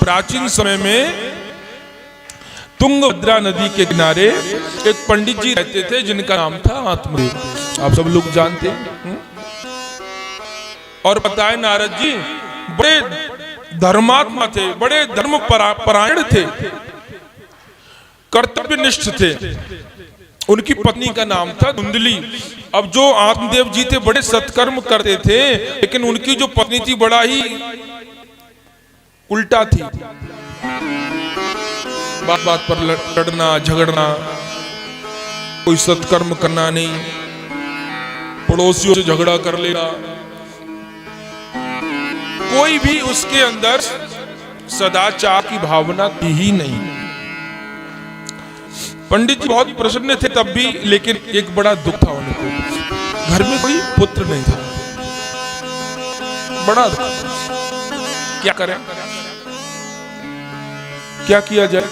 प्राचीन समय में तुंगभद्रा नदी के किनारे एक पंडित जी रहते थे जिनका नाम था आत्मदेव। आप सब लोग जानते हैं। और बताए नारद जी बड़े धर्मात्मा थे, बड़े धर्म परायण थे, कर्तव्यनिष्ठ थे। उनकी पत्नी का नाम था धुंधली। अब जो आत्मदेव जी थे बड़े सत्कर्म करते थे, लेकिन उनकी जो पत्नी थी बड़ा ही उल्टा थी। बात बात पर लड़ना झगड़ना, कोई सत्कर्म करना नहीं, पड़ोसियों से झगड़ा कर लेना, कोई भी उसके अंदर सदाचार की भावना थी ही नहीं। पंडित जी बहुत प्रसन्न थे तब भी, लेकिन एक बड़ा दुख था उनको, घर में कोई पुत्र नहीं था। बड़ा क्या करें, क्या किया जाए।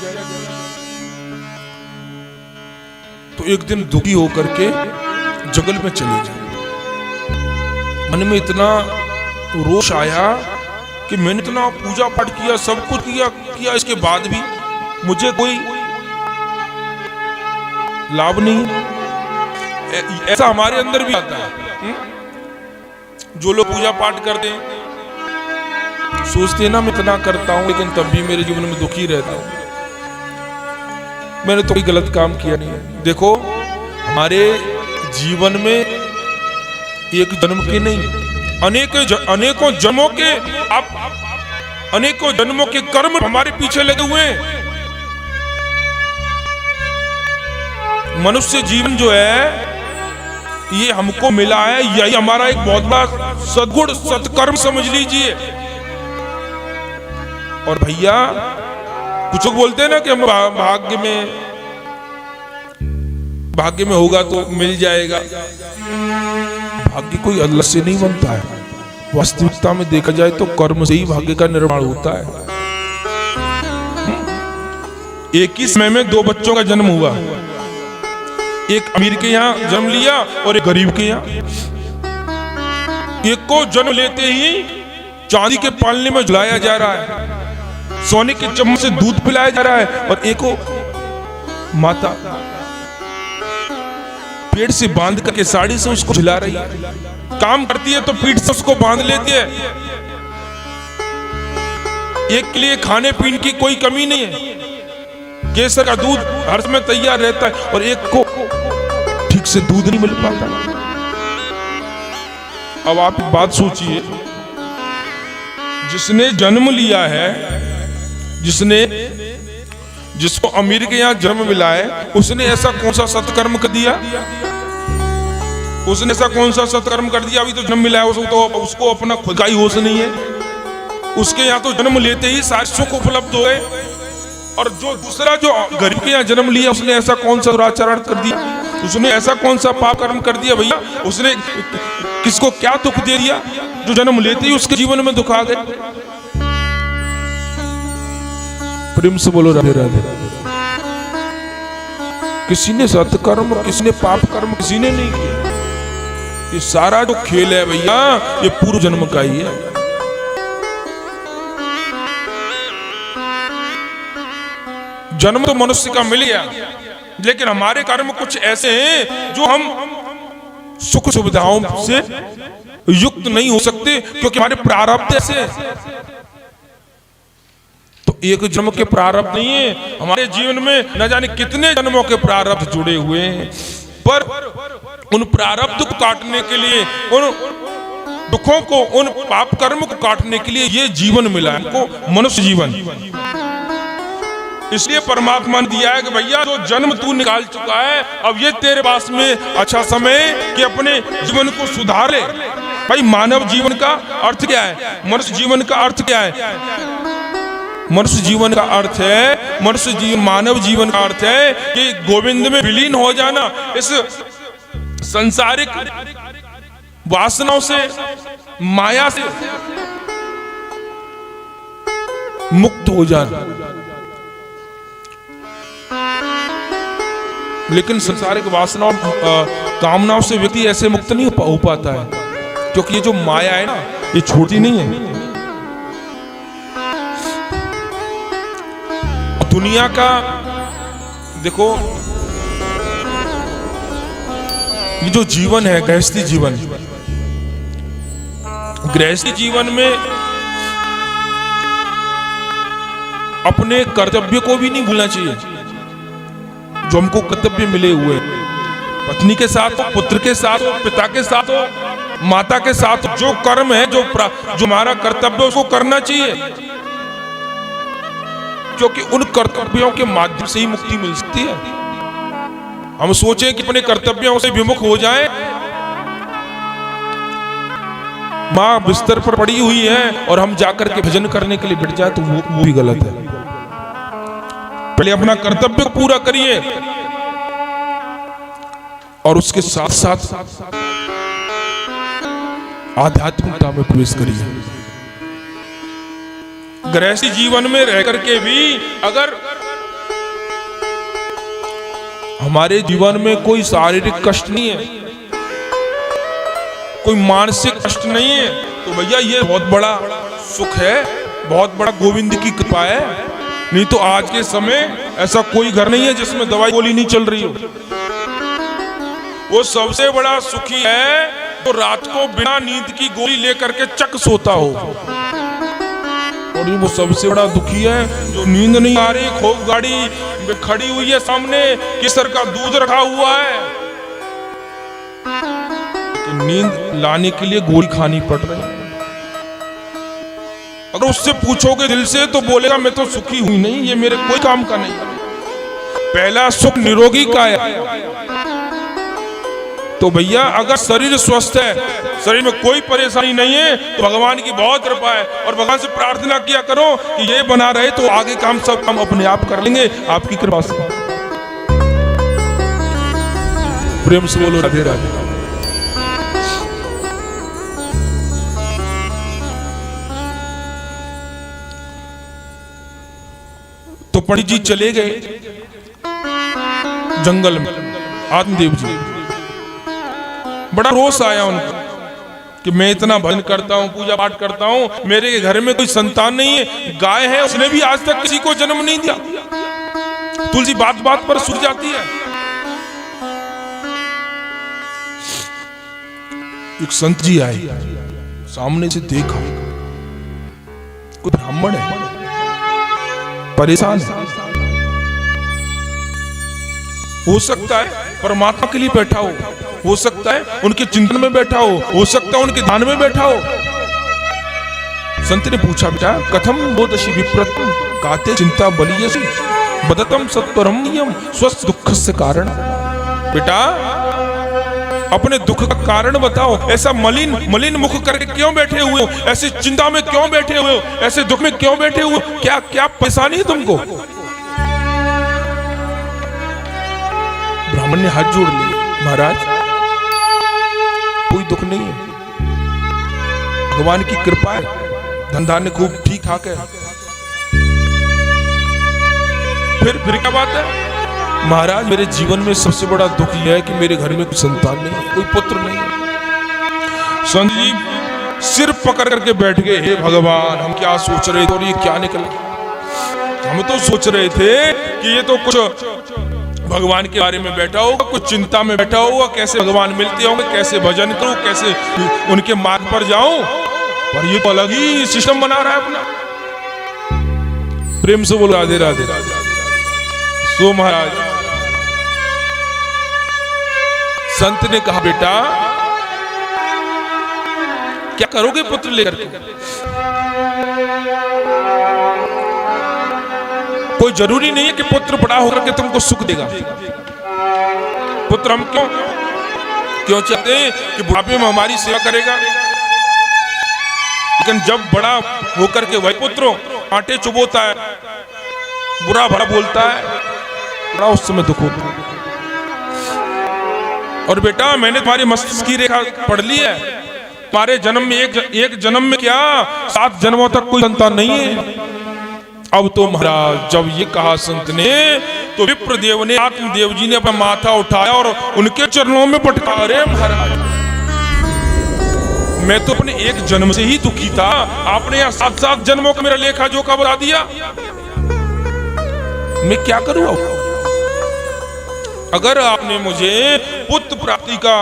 तो एक दिन दुखी होकर के जंगल में चले गए। मन में इतना रोष आया कि मैंने इतना पूजा पाठ किया, सब कुछ किया, इसके बाद भी मुझे कोई लाभ नहीं। ऐसा हमारे अंदर भी आता है। जो लोग पूजा पाठ करते हैं सोचते हैं ना मैं इतना करता हूं लेकिन तब भी मेरे जीवन में दुखी रहता हूं, मैंने तो कोई गलत काम किया नहीं है। देखो हमारे जीवन में एक जन्म के नहीं अनेकों जन्मों के अनेकों जन्मों के कर्म हमारे पीछे लगे हुए हैं। मनुष्य जीवन जो है ये हमको मिला है, यही हमारा एक बहुत बड़ा सद्गुण सत्कर्म समझ लीजिए। और भैया कुछ लोग बोलते हैं ना कि हम भाग्य में होगा तो मिल जाएगा। भाग्य कोई अल्लाह से नहीं बनता है। वास्तविकता में देखा जाए तो कर्म से ही भाग्य का निर्माण होता है। एक ही समय में दो बच्चों का जन्म हुआ, एक अमीर के यहाँ जन्म लिया और एक गरीब के यहाँ। एक को जन्म लेते ही चांदी के पालने में झुलाया जा रहा है, सोने के चम्मच से दूध पिलाया जा रहा है, और एक को माता पेट से बांध करके साड़ी से उसको झुला रही है। काम करती है तो पीठ से उसको बांध लेती है। एक के लिए खाने पीने की कोई कमी नहीं है, केसर का दूध हर समय तैयार रहता है, और एक को ठीक से दूध नहीं मिल पाता। अब आप बात सोचिए, जिसने जन्म लिया है, जिसको अमीर के यहाँ जन्म मिला है, उसने ऐसा कौन सा सत्कर्म कर दिया? उसने ऐसा कौन सा सत्कर्म कर दिया? अभी तो जन्म मिला है, उसको अपना खुद का ही होश नहीं है। उसके यहाँ तो जन्म लेते ही सारे सुख उपलब्ध हो गए। और जो दूसरा जो गरीब के यहाँ जन्म लिया, उसने ऐसा कौन सा दुराचारण कर दिया? उसने ऐसा कौन सा पाप कर्म कर दिया भैया? उसने किसको क्या दुख दे दिया जो जन्म लेते ही उसके जीवन में दुख आ गए? प्रेम से बोलो राधे राधे। किसी ने सत्कर्म, किसी ने पाप कर्म, किसी ने नहीं किया। ये सारा जो खेल है भैया, ये पूर्व जन्म का ही है। जन्म तो मनुष्य का मिल गया, लेकिन हमारे कर्म कुछ ऐसे हैं जो हम सुख सुविधाओं से युक्त नहीं हो सकते, क्योंकि हमारे प्रारब्ध ऐसे हैं। तो एक जन्म के प्रारब्ध नहीं है, हमारे जीवन में न जाने कितने जन्मों के प्रारब्ध जुड़े हुए हैं। पर उन प्रारब्ध को काटने के लिए, उन दुखों को, उन पाप कर्म को काटने के लिए ये जीवन मिला है हमको, मनुष्य जीवन। इसलिए परमात्मा ने दिया है कि भैया जो जन्म तू निकाल चुका है, अब ये तेरे पास में अच्छा समय कि अपने जीवन को सुधार ले। भाई मानव जीवन का अर्थ क्या है? मनुष्य जीवन का अर्थ क्या है? मनुष्य जीवन का अर्थ है, मानव जीवन का अर्थ है कि गोविंद में विलीन हो जाना, इस सांसारिक वासनाओं से, माया से मुक्त हो जाना। लेकिन संसारिक वासनाओं, कामनाओं से व्यक्ति ऐसे मुक्त नहीं हो पाता है, क्योंकि ये जो माया है ना, ये छोटी नहीं है। दुनिया का देखो, ये जो जीवन है गृहस्थी जीवन, गृहस्थी जीवन में अपने कर्तव्य को भी नहीं भूलना चाहिए जो हमको कर्तव्य मिले हुए, पत्नी के साथ हो, पुत्र के साथ हो, पिता के साथ हो, माता के साथ, जो कर्म है, जो हमारा कर्तव्य उसको करना चाहिए, क्योंकि उन कर्तव्यों के माध्यम से ही मुक्ति मिल सकती है। हम सोचें कि अपने कर्तव्यों से विमुख हो जाएं, माँ बिस्तर पर पड़ी हुई है और हम जाकर के भजन करने के लिए बैठ जाए तो वो भी गलत है। पहले अपना कर्तव्य पूरा करिए और उसके साथ साथ आध्यात्मिकता में प्रवेश करिए। गृहस्थी जीवन में रह करके भी अगर हमारे जीवन में कोई शारीरिक कष्ट नहीं है, कोई मानसिक कष्ट नहीं है, तो भैया ये बहुत बड़ा सुख है, बहुत बड़ा गोविंद की कृपा है। नहीं तो आज के समय ऐसा कोई घर नहीं है जिसमें दवाई गोली नहीं चल रही हो। वो सबसे बड़ा सुखी है तो रात को बिना नींद की गोली लेकर के चक सोता हो, और वो सबसे बड़ा दुखी है जो नींद नहीं आ रही, खूब गाड़ी खड़ी हुई है सामने, केसर का दूध रखा हुआ है, कि नींद लाने के लिए गोली खानी पड़ रही है। अगर उससे पूछोगे दिल से तो बोलेगा मैं तो सुखी हुई नहीं, ये मेरे कोई काम का नहीं। पहला सुख निरोगी का है। तो भैया अगर शरीर स्वस्थ है, शरीर में कोई परेशानी नहीं है, तो भगवान की बहुत कृपा है, और भगवान से प्रार्थना किया करो कि ये बना रहे तो आगे काम सब हम अपने आप कर लेंगे आपकी कृपा से। प्रेम से बोलो राधे राधे। तो पंडित जी चले गए जंगल में, आत्मदेव जी। बड़ा रोष आया उनको कि मैं इतना भजन करता हूँ, पूजा पाठ करता हूँ, मेरे घर में कोई संतान नहीं है, गाय है उसने भी आज तक किसी को जन्म नहीं दिया। तुलसी बात बात पर सूख जाती है। एक संत जी आए, सामने से देखा कोई ब्राह्मण है, परेशान है, हो सकता है परमात्मा के लिए बैठा हो सकता है उनके चिंतन में बैठा हो सकता है उनके ध्यान में बैठा हो। संत ने पूछा, बेटा कथम बोधसि विप्रतम काते चिंता बलियसि बदतम सत्वरम नियम स्वस्थ दुख से कारण। बेटा अपने दुख का कारण बताओ, ऐसा मलिन मुख करके क्यों बैठे हुए हो, ऐसी चिंता में क्यों बैठे हुए हो, ऐसे दुख में क्यों बैठे हुए हो, क्या क्या परेशानी है तुमको। ब्राह्मण ने हाथ जोड़ लिए, महाराज कोई दुख नहीं है, भगवान की कृपा है, धंधा ने खूब ठीक ठाक है। फिर क्या बात है। महाराज मेरे जीवन में सबसे बड़ा दुख यह है कि मेरे घर में कोई संतान नहीं है, कोई पुत्र नहीं है। संत जी सिर पकड़ करके बैठ गए, हे भगवान हम क्या सोच रहे थे और ये क्या निकला। हम तो सोच रहे थे कि ये तो कुछ भगवान के बारे में बैठा होगा, कुछ चिंता में बैठा होगा, कैसे भगवान मिलते होंगे, कैसे भजन करूं, कैसे उनके मार्ग पर जाऊं, पर ये तो अलग ही सिस्टम बना रहा है अपना। प्रेम से बोलो राधे राधे। सो महाराज संत ने कहा, बेटा क्या करोगे पुत्र लेकर के। कोई जरूरी नहीं है कि पुत्र बड़ा होकर के तुमको सुख देगा। पुत्र हम क्यों चाहते हैं कि बुढ़ापे में हमारी सेवा करेगा, लेकिन जब बड़ा होकर के वही पुत्र आटे चुबोता है, बुरा भला बोलता है, बड़ा उस समय दुख होता है। और बेटा मैंने तुम्हारी मस्तिष्क की रेखा पढ़ ली है, तुम्हारे जन्म में एक जन्म में क्या 7 जन्मों तक कोई संतान नहीं है। अब तो महाराज जब ये कहा संत ने, तो विप्रदेव ने, आत्मदेव जी ने अपना माथा उठाया और उनके चरणों में पटका, अरे महाराज मैं तो अपने एक जन्म से ही दुखी था, आपने यहाँ 7 जन्मों का मेरा लेखा जोखा बता दिया। मैं क्या करूं? अगर आपने मुझे पुत्र प्राप्ति का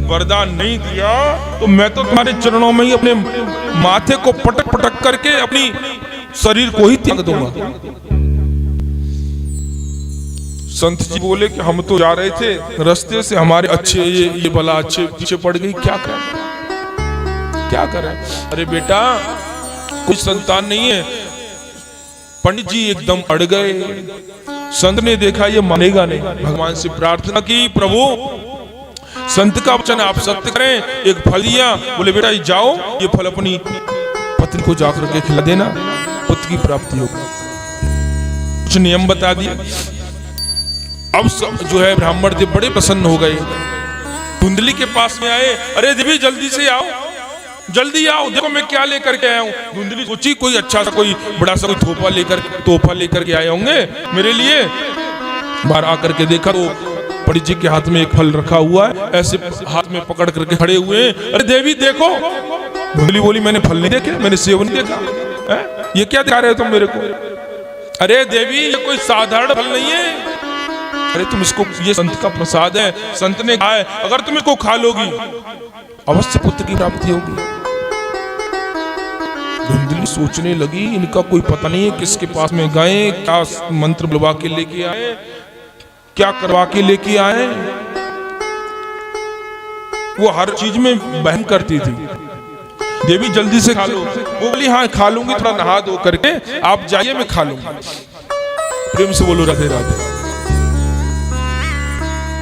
वरदान नहीं दिया तो मैं तो तुम्हारे चरणों में ही अपने माथे को पटक पटक करके अपनी शरीर को ही त्याग दूंगा। संत जी बोले कि हम तो जा रहे थे, रास्ते से हमारे अच्छे ये भला अच्छे पीछे पड़ गई, क्या करें क्या करें? अरे बेटा, कोई संतान नहीं है। पंडित जी एकदम अड़ गए। संत ने देखा ये मानेगा नहीं, भगवान से प्रार्थना की, प्रभु संत का वचन आप सत्य करें। एक फल दिया, बोले बेटा जाओ, ये फल अपनी पत्नी को जाकर के खिला देना, पुत्र की प्राप्ति होगी। कुछ नियम बता दिए। अब जो है ब्राह्मण देव बड़े प्रसन्न हो गए, धुंधली के पास में आए। अरे देवी जल्दी से आओ, जल्दी आओ, देखो मैं क्या लेकर के आया हूँ। धुंधली सोची कोई अच्छा सा कोई बड़ा सा कोई तोहफा लेकर के आए होंगे मेरे लिए। बाहर आकर के देखा तो पंडित जी के हाथ में एक फल रखा हुआ है, ऐसे हाथ में पकड़ करके खड़े हुए। अरे देवी देखो। धुंधली बोली मैंने फल नहीं देखे, मैंने सेव नहीं देखा है? ये क्या दिखा रहे हो तुम मेरे को? अरे देवी ये कोई साधारण फल नहीं है। अरे तुम इसको, ये संत का प्रसाद है, संत ने कहा है अगर तुम इसको खा लोगी अवश्य पुत्र की प्राप्ति होगी। धुंधली सोचने लगी इनका कोई पता नहीं है, किसके पास में गए, क्या मंत्र बुलवा के लेके आए, क्या करवा के लेके आए। वो हर चीज में बहम करती थी। देवी जल्दी से खा लो। वो बोली हाँ खा लूंगी, थोड़ा नहा धो करके आप जाइए, मैं खा लूंगी। प्रेम से बोलो राधे राधे।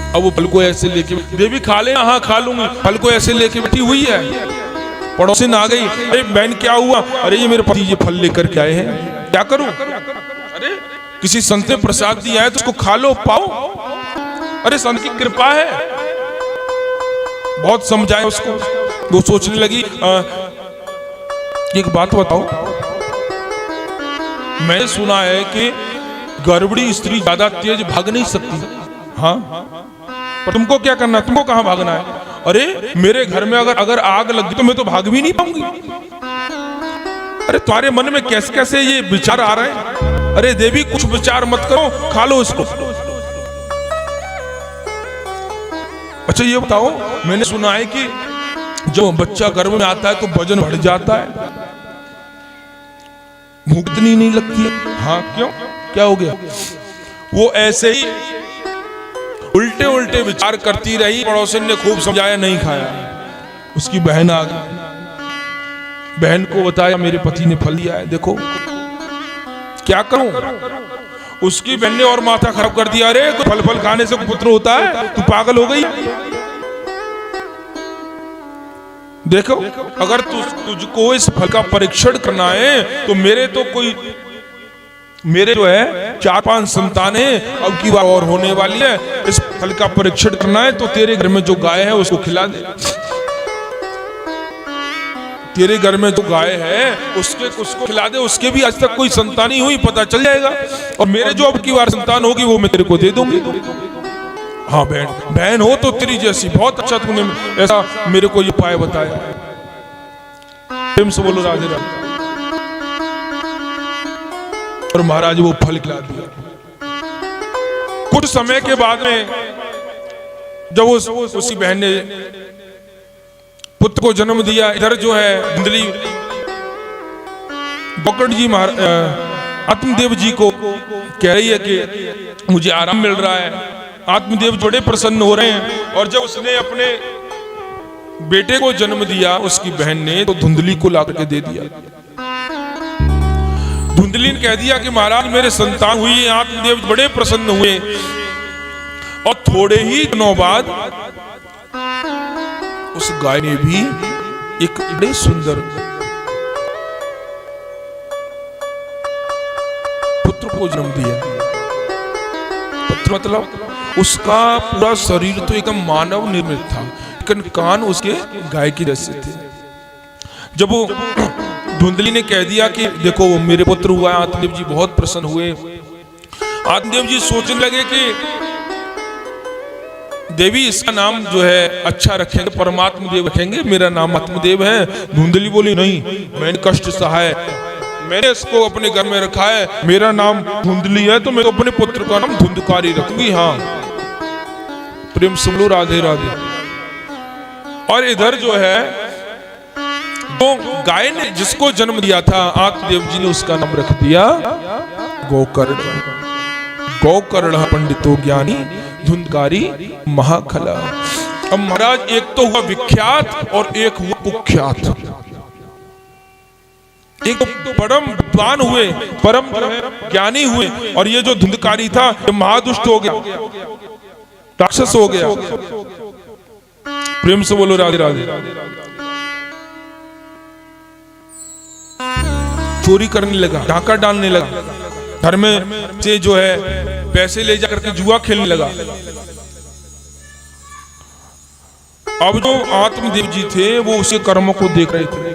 अब वो फल को ऐसे लेके, देवी खा ले, हाँ खा लूंगी, फल को ऐसे लेके बैठी हुई है। पड़ोसिन आ गई, अरे बहन क्या हुआ? अरे ये मेरे पति ये फल लेकर के आए हैं, क्या करूं? अरे किसी संत ने प्रसाद दिया है तो उसको खा लो, पाओ। अरे संत की कृपा है। बहुत समझाए उसको। वो सोचने लगी एक बात बताओ, मैंने सुना है कि गर्भवती स्त्री ज्यादा तेज भाग नहीं सकती। हाँ पर तुमको क्या करना, तुमको कहां भागना है? अरे मेरे घर में अगर आग लग गई तो मैं तो भाग भी नहीं पाऊंगी। अरे तुम्हारे मन में कैसे कैसे ये विचार आ रहे हैं? अरे देवी कुछ विचार मत करो, खा लो इसको। अच्छा ये बताओ, मैंने सुना है कि जब बच्चा गर्भ में आता है तो वजन बढ़ जाता है, भूख इतनी नहीं लगती है। हाँ क्यों, क्या हो गया? वो ऐसे ही उल्टे उल्टे विचार करती रही। पड़ोसन ने खूब समझाया, नहीं खाया। उसकी बहन आ गई, बहन को बताया मेरे पति ने फल लिया है, देखो क्या करूं? उसकी बहन ने और माथा खराब कर दिया। अरे फल फल खाने से पुत्र होता है, तू पागल हो गई? देखो अगर तुझको इस फल का परीक्षण करना है तो मेरे जो है 4-5 संतानें अब की बार और होने वाली है। इस फल का परीक्षण करना है तो तेरे घर में जो गाय है उसको खिला दे। तेरे घर में जो गाय है उसको खिला दे। उसके भी आज तक कोई संतान नहीं हुई, पता चल जाएगा। और मेरे जो अब की बार संतान होगी वो मैं तेरे को दे दूंगी। हाँ बहन हो तो तेरी जैसी, बहुत अच्छा तूने ऐसा मेरे को ये उपाय बताया। प्रेम से बोलो राधे राधे। और महाराज वो फल खिला दिया। कुछ समय के बाद में जब उसी बहन ने पुत्र को जन्म दिया, इधर जो है धुंधली बकड़ जी आत्मदेव जी को कह रही है कि मुझे आराम मिल रहा है। आत्मदेव बड़े प्रसन्न हो रहे हैं। और जब उसने अपने बेटे को जन्म दिया उसकी बहन ने, तो धुंधली को ला करके दे दिया। धुंधली ने कह दिया कि महाराज मेरे संतान हुई। आत्मदेव बड़े प्रसन्न हुए। और थोड़े ही दिनों बाद उस गाय ने भी एक बड़े सुंदर पुत्र को जन्म दिया। पुत्र मतलब उसका पूरा शरीर तो एकदम मानव निर्मित था, लेकिन कान उसके गाय की जैसे थे। जब वो धुंधली ने कह दिया कि देखो मेरे पुत्र हुआ, आत्मदेव जी बहुत प्रसन्न हुए। आत्मदेव जी सोचने लगे कि देवी इसका नाम जो है अच्छा रखेंगे, परमात्मा देव रखेंगे, मेरा नाम आत्मदेव है। धुंधली बोली नहीं, मैंने कष्ट सहा है, मैंने इसको अपने घर में रखा है, मेरा नाम धुंधली है तो मैं तो अपने पुत्र का नाम धुंधकारी रखूंगी। हाँ, प्रेम से बोलो राधे राधे। और इधर जो है तो गाय ने जिसको जन्म दिया था आत्मदेव जी ने उसका नाम रख दिया गोकर्ण। गोकर्ण पंडितो ज्ञानी धुंधकारी महाखला। अब महाराज एक तो हुआ विख्यात और एक हुआ कुख्यात। एक तो परम विद्वान हुए, परम ज्ञानी हुए, और ये जो धुंधकारी था ये महादुष्ट हो गया, राक्षस हो गया। प्रेम से बोलो राधे राधे। चोरी करने लगा, डाका डालने लगा, घर में से जो है पैसे ले जाकर के जुआ खेलने लगा। अब जो आत्मदेव जी थे वो उसके कर्मों को देख रहे थे।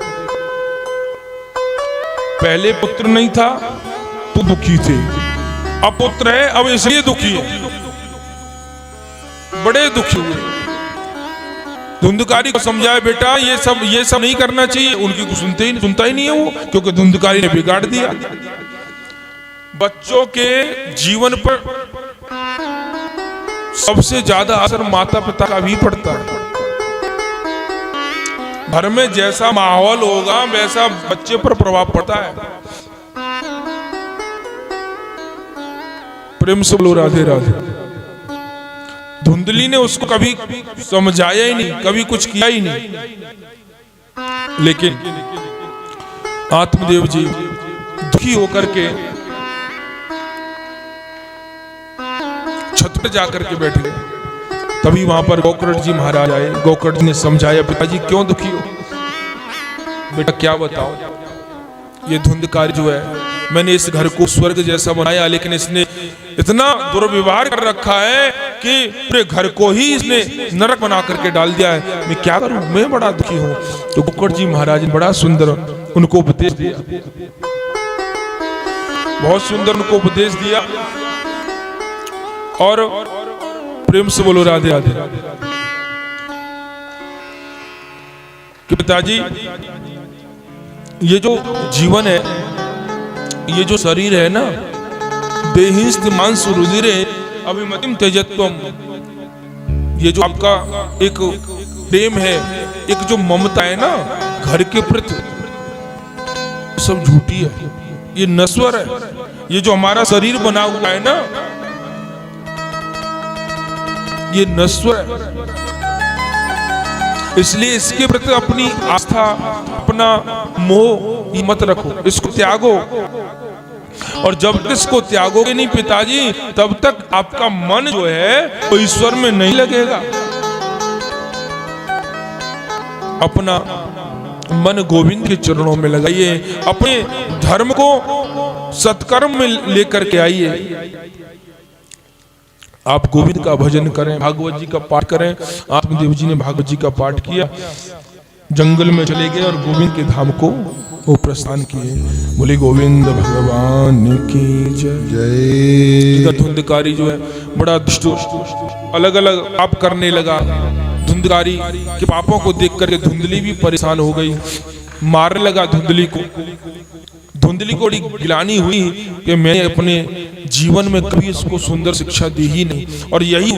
पहले पुत्र नहीं था तो दुखी थे, अब पुत्र है अब इसलिए दुखी है, बड़े दुखी हुए। धुंधकारी को समझाया बेटा ये सब नहीं करना चाहिए, उनकी को सुनता ही नहीं है वो, क्योंकि धुंधकारी ने बिगाड़ दिया। बच्चों के जीवन पर सबसे ज्यादा असर माता पिता का भी पड़ता है। घर में जैसा माहौल होगा वैसा बच्चे पर प्रभाव पड़ता है। प्रेम से बोलो राधे राधे। धुंधली ने उसको कभी समझाया ही नहीं, कभी कुछ किया ही नहीं, लेकिन आत्मदेव जी दुखी होकर के छत पर जाकर के बैठ गए। तभी वहां पर गोकर्ण जी महाराज आए। गोकर्ण जी ने समझाया पिताजी क्यों दुखी हो? बेटा क्या बताओ, ये धुंधकारी जो है मैंने इस घर को स्वर्ग जैसा बनाया, लेकिन इसने इतना दुर्व्यवहार कर रखा है कि पूरे घर को ही इसने नरक बना करके डाल दिया है। मैं क्या करूं, मैं बड़ा दुखी हूं। तो गोकर्ण जी महाराज ने बड़ा सुंदर उनको उपदेश दिया, बहुत सुंदर उनको उपदेश दिया। और प्रेम से बोलो राधे राधे कि पिताजी ये जो जीवन है, ये जो शरीर है ना, देहिंस्त मांस रुधिरे अभिमतिम त्यजत्वम, ये जो आपका एक प्रेम है, एक जो ममता है ना घर के प्रति, सब झूठी है, ये नश्वर है। ये जो हमारा शरीर बना हुआ है ना ये नश्वर है, इसलिए इसके प्रति अपनी आस्था अपना मोह मत रखो, इसको त्यागो। और जब तक इसको त्यागोगे नहीं पिताजी तब तक आपका मन जो है वो ईश्वर में नहीं लगेगा। अपना मन गोविंद के चरणों में लगाइए, अपने धर्म को सत्कर्म में लेकर के आइए। आप गोविंद का भजन करें, भागवत जी का पाठ करें। आत्मदेव जी ने भागवत जी का पाठ किया, जंगल में चले गए और गोविंद के धाम को वो प्रस्थान किए। बोले गोविंद भगवान की जय। धुंधकारी जो है बड़ा दुष्ट, अलग अलग पाप करने लगा। धुंधकारी के पापों को देख करके धुंधली भी परेशान हो गई, मारने लगा धुंधली को। धुंधली को गिलानी हुई कि मैंने अपने जीवन में कभी इसको सुंदर शिक्षा दी ही नहीं, और यही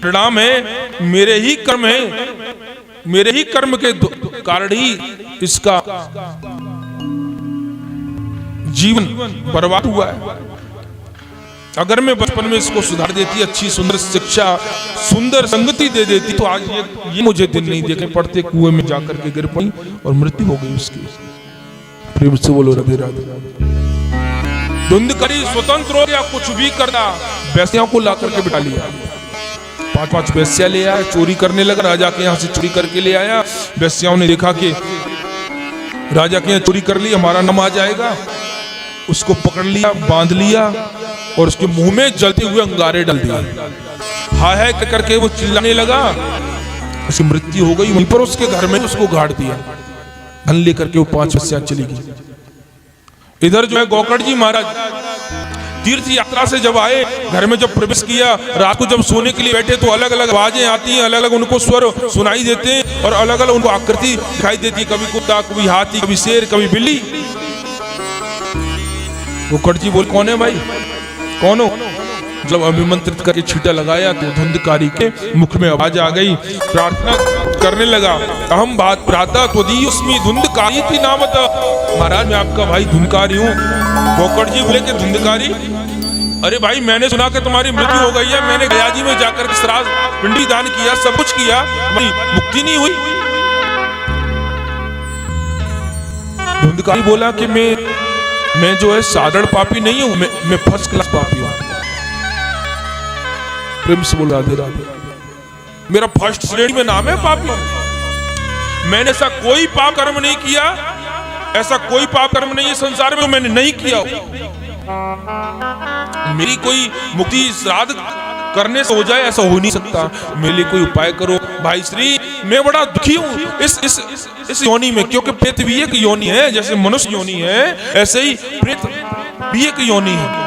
परिणाम है, मेरे ही कर्म है, मेरे ही कर्म के कारण ही इसका जीवन बर्बाद हुआ है। अगर मैं बचपन में इसको सुधार देती, अच्छी सुंदर शिक्षा, सुंदर संगति दे देती, तो आज ये मुझे दिन नहीं देखे पड़ते, कुएं में जाकर के गिर पड़ी और मृत्यु हो गई उसकी। प्रेम से बोलो राधे राधे। धुंधकारी स्वतंत्र हो गया, कुछ भी करना, वैश्याओं को ला करके बिठा लिया। 5-5 वैश्या ले आया, चोरी करने लगा, राजा के यहाँ से चोरी करके ले आया। वैश्याओं ने देखा कि राजा के यहाँ चोरी कर ली, हमारा नाम आ जाएगा, उसको पकड़ लिया, बांध लिया और उसके मुंह में जलते हुए अंगारे डाल दिए। हाय करके वो चिल्लाने लगा, उसकी मृत्यु हो गई। वहीं पर उसके घर में उसको गाड़ दिया। धन लेकर के वो 5 वैश्या चली गई। इधर जो है गोकर्ण जी महाराज तीर्थ यात्रा से जब आए, घर में जब प्रवेश किया, रात को जब सोने के लिए बैठे तो अलग अलग आवाजें आती हैं, अलग अलग उनको स्वर सुनाई देते हैं और अलग अलग उनको आकृति दिखाई देती है, कभी कुत्ता, कभी हाथी, कभी शेर, कभी बिल्ली। गोकर्ण जी बोले कौन है भाई, कौन हो? जब अभिमंत्रित करके छींटा लगाया तो धुंधकारी के मुख में आवाज आ गई, प्रार्थना करने लगा, अहम बात प्रातः त्वदीयोस्मि धुंधकारी थी नामत। महाराज मैं आपका भाई धुंधकारी हूँ। गोकर्ण जी बोले कि धुंधकारी, अरे भाई मैंने सुना कि तुम्हारी मृत्यु हो गई है, मैंने गया जी में जाकर श्राद्ध पिंडी दान किया, सब कुछ किया, मुक्ति नहीं हुई। धुंधकारी बोला कि मैं जो है साधारण पापी नहीं हूं, मैं फर्स्ट क्लास पापी हूं। प्रेम से बोल राधे राधे, मेरा फर्स्ट श्रेणी में नाम है पापी। मैंने ऐसा कोई पाप कर्म नहीं किया, ऐसा कोई पाप कर्म नहीं है संसार में मैंने नहीं किया। मेरी कोई मुक्ति श्राद्ध करने से हो जाए ऐसा हो नहीं सकता, मेरे लिए कोई उपाय करो भाई श्री। मैं बड़ा दुखी हूं इस योनि में, क्योंकि प्रेत भी एक योनि है, जैसे मनुष्य योनि है ऐसे ही प्रेत भी एक योनि है।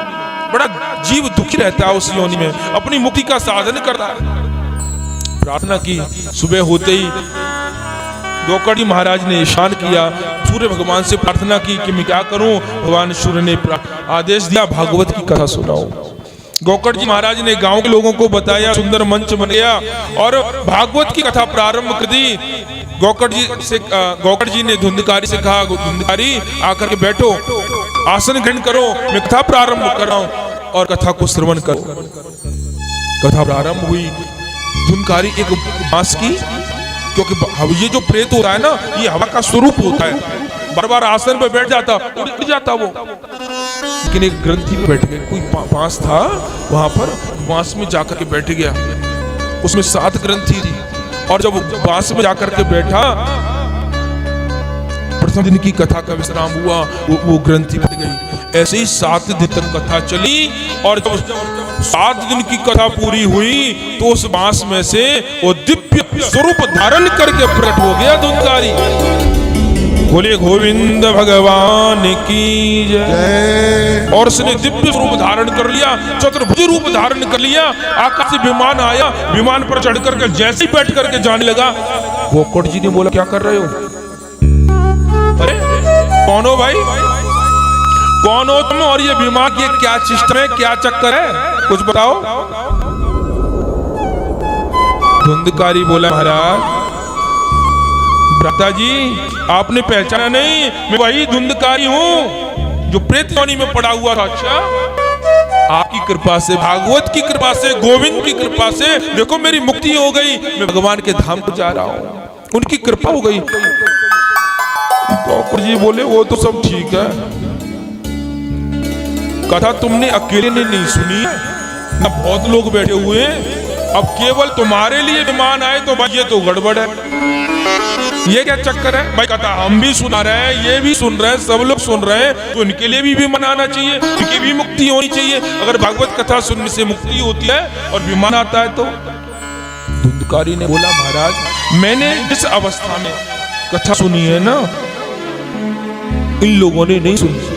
बड़ा जीव दुखी रहता है उस योनि में, अपनी मुक्ति का साधन करता है। प्रार्थना की, सुबह होते ही गोकर्ण जी महाराज ने ईशान किया, सूर्य भगवान से प्रार्थना की कि मैं क्या करूं। भगवान सूर्य ने आदेश दिया, भागवत की कथा सुनाओ। गोकर्ण जी महाराज ने गांव के लोगों को बताया, सुंदर मंच बन गया और भागवत की कथा प्रारंभ कर दी। गोकर्ण जी ने धुंधकारी से कहा, धुंधकारी आकर के बैठो, आसन ग्रहण करो, मैं कथा प्रारंभ कर रहा हूं और कथा को श्रवण करो। कथा प्रारंभ हुई। धुंधकारी एक बांस की, क्योंकि ये जो प्रेत होता है ना, ये हवा का स्वरूप होता है, बार बार आसन पे बैठ जाता, उड़ जाता वो। लेकिन एक ग्रंथि में बैठ गए, कोई बांस था वहां पर, बांस में जाकर के बैठ गया। उसमें 7 ग्रंथि थी और जब बांस में जाकर के बैठा, प्रथम दिन की कथा का विश्राम हुआ, वो ग्रंथि फट गई। ऐसे ही 7 दिन तक कथा चली और जब 7 दिन की कथा पूरी हुई तो उस बांस में से वो दिव्य स्वरूप धारण करके प्रकट हो गया धुंधकारी। बोले गोविंद भगवान की जय। और उसने दिव्य रूप धारण कर लिया, चतुर्भुज रूप धारण कर लिया। आकाश से विमान आया, विमान पर चढ़ करके जैसे ही बैठ करके जाने लगा, गोकर्ण जी ने बोला क्या कर रहे हो? अरे कौन हो भाई, कौन हो तुम और ये विमान की क्या सिस्टम है, क्या चक्कर है, कुछ बताओ। धुंधकारी बोला, महाराज भ्राता जी आपने पहचाना नहीं, मैं वही धुंधकारी हूँ जो प्रेत योनि में पड़ा हुआ था। अच्छा, आपकी कृपा से, भागवत की कृपा से, गोविंद की कृपा से देखो मेरी मुक्ति हो गई, मैं भगवान के धाम को जा रहा हूँ, उनकी कृपा हो गई। गोकर्ण जी बोले वो तो सब ठीक है, कथा तुमने अकेले ने नहीं सुनी है ना, बहुत लोग बैठे हुए हैं, अब केवल तुम्हारे लिए विमान आए तो भाई ये तो गड़बड़ है। ये क्या चक्कर है भाई, कथा हम भी सुना रहे हैं, ये भी सुन रहे हैं, सब लोग सुन रहे हैं, तो इनके लिए भी विमान आना चाहिए, इनकी भी मुक्ति होनी चाहिए। अगर भागवत कथा सुनने से मुक्ति होती है और विमान आता है तो। धुंधकारी ने बोला, महाराज मैंने जिस अवस्था में कथा सुनी है ना, इन लोगों ने नहीं सुनी।